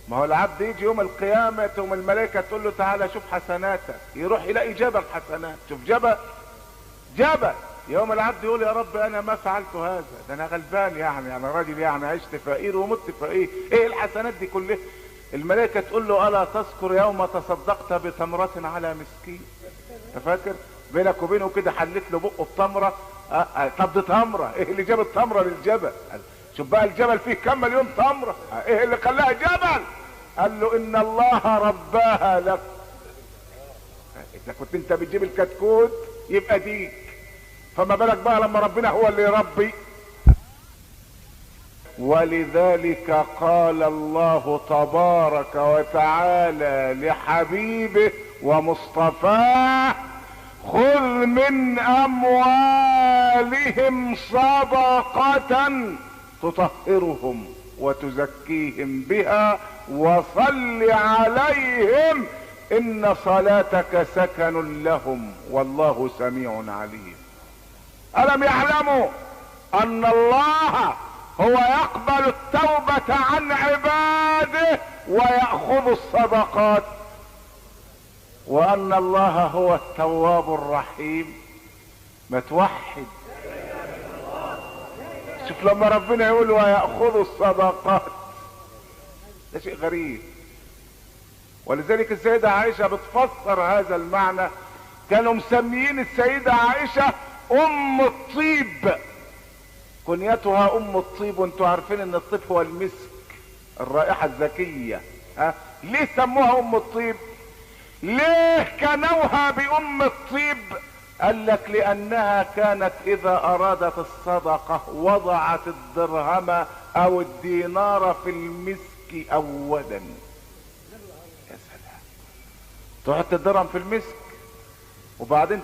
ما هو العبد يجي يوم القيامة تقوم الملائكة تقول له تعالى شوف حسناتك، يروح يلاقي جبل حسنات. شوف جبل. يوم العبد يقول يا رب انا ما فعلت هذا، ده انا غلبان يعني انا راجل يعني عشت فقير ومت فقير، ايه الحسنات دي كلها؟ الملائكة تقول له الا تذكر يوم تصدقت بتمرة على مسكين؟ انت فاكر بينك وبينه كده حلت له بقه بتمرة؟ طب دي تمرة، ايه اللي جاب التمرة للجبل؟ شوف بقى الجبل فيه كم مليون تمرة، ايه اللي خلاها جبل؟ قال له ان الله رباها لك. اذا كنت انت بتجيب الكتكوت يبقى ديك، فما بالك بقى لما ربنا هو اللي يربي. ولذلك قال الله تبارك وتعالى لحبيبه ومصطفاه خذ من اموالهم صدقة تطهرهم وتزكيهم بها وصل عليهم ان صلاتك سكن لهم والله سميع عليم. الم يعلموا ان الله هو يقبل التوبة عن عباده ويأخذ الصدقات، وان الله هو التواب الرحيم؟ ما توحد. شوف لما ربنا يقول ويأخذ الصدقات، ده شيء غريب. ولذلك السيدة عائشة بتفسر هذا المعنى، كانوا مسميين السيدة عائشة ام الطيب، كنيتها ام الطيب. وانتوا عارفين ان الطيب هو المسك، الرائحة الزكية. ليه سموها ام الطيب؟ ليه كانوها بام الطيب؟ قال لك لانها كانت اذا ارادت الصدقة وضعت الدرهم او الدينار في المسك اولا. يا سلام، تحط الدرهم في المسك وبعدين